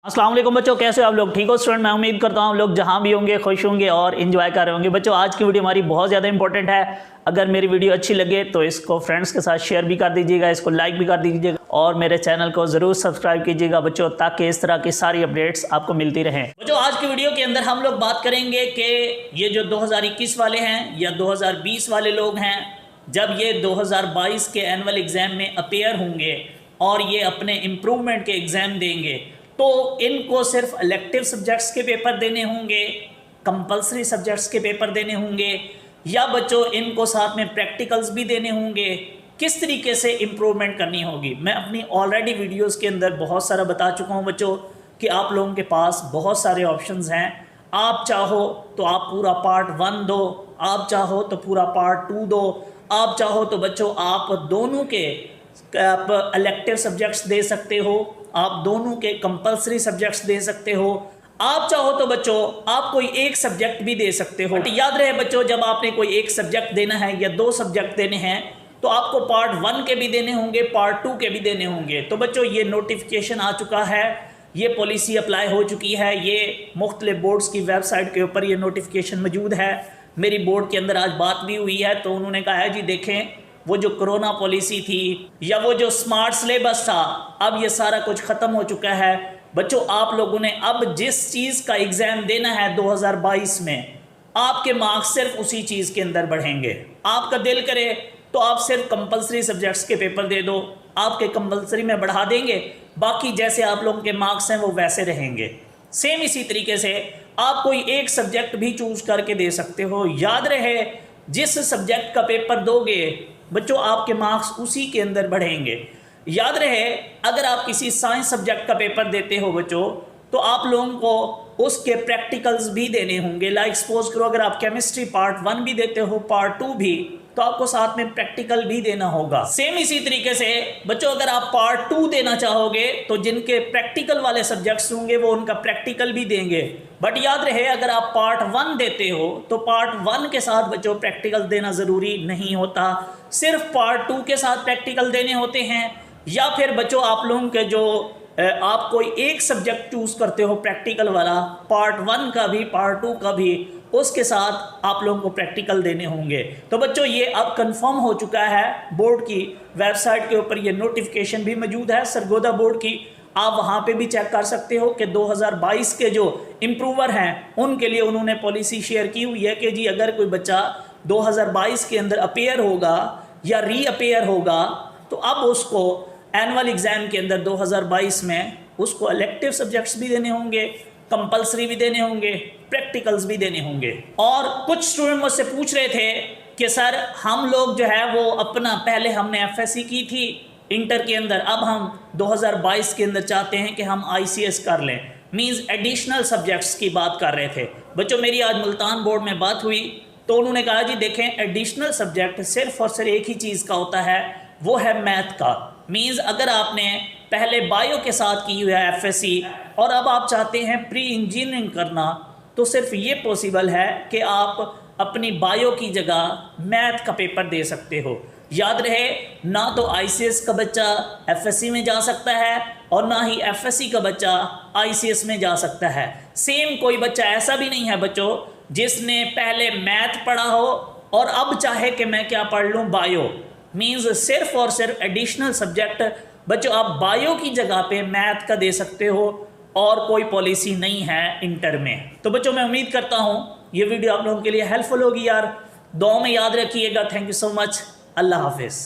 अस्सलाम वालेकुम बच्चों, कैसे हो आप लोग? ठीक हो स्टूडेंट? मैं उम्मीद करता हूँ आप लोग जहाँ भी होंगे खुश होंगे और इन्जॉय कर रहे होंगे। बच्चों आज की वीडियो हमारी बहुत ज़्यादा इंपॉर्टेंट है। अगर मेरी वीडियो अच्छी लगे तो इसको फ्रेंड्स के साथ शेयर भी कर दीजिएगा, इसको लाइक भी कर दीजिएगा और मेरे चैनल को ज़रूर सब्सक्राइब कीजिएगा बच्चों, ताकि इस तरह की सारी अपडेट्स आपको मिलती रहें। बच्चों आज की वीडियो के अंदर हम लोग बात करेंगे कि ये जो 2021 वाले हैं या 2020 वाले लोग हैं, जब ये 2022 के एनुअल एग्ज़ाम में अपेयर होंगे और ये अपने इम्प्रूवमेंट के एग्ज़ाम देंगे, तो इनको सिर्फ इलेक्टिव सब्जेक्ट्स के पेपर देने होंगे, कंपलसरी सब्जेक्ट्स के पेपर देने होंगे, या बच्चों इनको साथ में प्रैक्टिकल्स भी देने होंगे? किस तरीके से इम्प्रूवमेंट करनी होगी? मैं अपनी ऑलरेडी वीडियोस के अंदर बहुत सारा बता चुका हूं बच्चों कि आप लोगों के पास बहुत सारे ऑप्शंस हैं। आप चाहो तो आप पूरा पार्ट 1 दो, आप चाहो तो पूरा पार्ट 2 दो, आप चाहो तो बच्चों आप दोनों के इलेक्टिव सब्जेक्ट्स दे सकते हो, आप दोनों के कंपलसरी सब्जेक्ट्स दे सकते हो, आप चाहो तो बच्चों आप कोई एक सब्जेक्ट भी दे सकते हो। बट याद रहे बच्चों, जब आपने कोई एक सब्जेक्ट देना है या 2 सब्जेक्ट देने हैं तो आपको पार्ट 1 के भी देने होंगे, पार्ट 2 के भी देने होंगे। तो बच्चों ये नोटिफिकेशन आ चुका है, ये पॉलिसी अप्लाई हो चुकी है, ये मुख्तलिफ बोर्ड्स की वेबसाइट के ऊपर ये नोटिफिकेशन मौजूद है। मेरी बोर्ड के अंदर आज बात भी हुई है, तो उन्होंने कहा है जी देखें वो जो कोरोना पॉलिसी थी या वो जो स्मार्ट सिलेबस था, अब ये सारा कुछ ख़त्म हो चुका है बच्चों। आप लोगों ने अब जिस चीज़ का एग्ज़ाम देना है 2022 में, आपके मार्क्स सिर्फ उसी चीज़ के अंदर बढ़ेंगे। आपका दिल करे तो आप सिर्फ कंपलसरी सब्जेक्ट्स के पेपर दे दो, आपके कंपलसरी में बढ़ा देंगे, बाकी जैसे आप लोगों के मार्क्स हैं वो वैसे रहेंगे। सेम इसी तरीके से आप कोई एक सब्जेक्ट भी चूज़ करके दे सकते हो। याद रहे जिस सब्जेक्ट का पेपर दोगे बच्चों आपके मार्क्स उसी के अंदर बढ़ेंगे। याद रहे अगर आप किसी साइंस सब्जेक्ट का पेपर देते हो बच्चों, तो आप लोगों को उसके प्रैक्टिकल्स भी देने होंगे। लाइक सपोज करो अगर आप केमिस्ट्री पार्ट 1 भी देते हो, पार्ट 2 भी, तो आपको साथ में प्रैक्टिकल भी देना होगा। सेम इसी तरीके से बच्चों अगर आप पार्ट 2 देना चाहोगे तो जिनके प्रैक्टिकल वाले सब्जेक्ट्स होंगे वो उनका प्रैक्टिकल भी देंगे। बट याद रहे अगर आप पार्ट 1 देते हो तो पार्ट 1 के साथ बच्चों प्रैक्टिकल देना ज़रूरी नहीं होता, सिर्फ पार्ट 2 के साथ प्रैक्टिकल देने होते हैं। या फिर बच्चों आप लोगों के जो आप कोई एक सब्जेक्ट चूज़ करते हो प्रैक्टिकल वाला, पार्ट 1 का भी पार्ट 2 का भी, उसके साथ आप लोगों को प्रैक्टिकल देने होंगे। तो बच्चों ये अब कंफर्म हो चुका है, बोर्ड की वेबसाइट के ऊपर ये नोटिफिकेशन भी मौजूद है सरगोदा बोर्ड की। आप वहाँ पे भी चेक कर सकते हो कि 2022 के जो इम्प्रूवर हैं उनके लिए उन्होंने पॉलिसी शेयर की हुई है कि जी अगर कोई बच्चा 2022 के अंदर अपेयर होगा या रीअपेयर होगा तो अब उसको एनुअल एग्ज़ाम के अंदर 2022 में उसको इलेक्टिव सब्जेक्ट्स भी देने होंगे, कंपलसरी भी देने होंगे, प्रैक्टिकल्स भी देने होंगे। और कुछ स्टूडेंट मुझसे पूछ रहे थे कि सर हम लोग जो है वो अपना पहले हमने एफएससी की थी इंटर के अंदर, अब हम 2022 के अंदर चाहते हैं कि हम आईसीएस कर लें, मींस एडिशनल सब्जेक्ट्स की बात कर रहे थे। बच्चों मेरी आज मुल्तान बोर्ड में बात हुई तो उन्होंने कहा जी देखें एडिशनल सब्जेक्ट सिर्फ और सिर्फ एक ही चीज़ का होता है, वो है मैथ का। मींस अगर आपने पहले बायो के साथ की हुई है एफएससी और अब आप चाहते हैं प्री इंजीनियरिंग करना, तो सिर्फ ये पॉसिबल है कि आप अपनी बायो की जगह मैथ का पेपर दे सकते हो। याद रहे ना तो आईसीएस का बच्चा एफएससी में जा सकता है और ना ही एफएससी का बच्चा आईसीएस में जा सकता है। सेम कोई बच्चा ऐसा भी नहीं है बच्चों जिसने पहले मैथ पढ़ा हो और अब चाहे कि मैं क्या पढ़ लूँ बायो। मींस सिर्फ और सिर्फ एडिशनल सब्जेक्ट बच्चों आप बायो की जगह पे मैथ का दे सकते हो और कोई पॉलिसी नहीं है इंटर में। तो बच्चों मैं उम्मीद करता हूँ ये वीडियो आप लोगों के लिए हेल्पफुल होगी यार। दुआ में याद रखिएगा। Thank you so much. अल्लाह हाफिज़।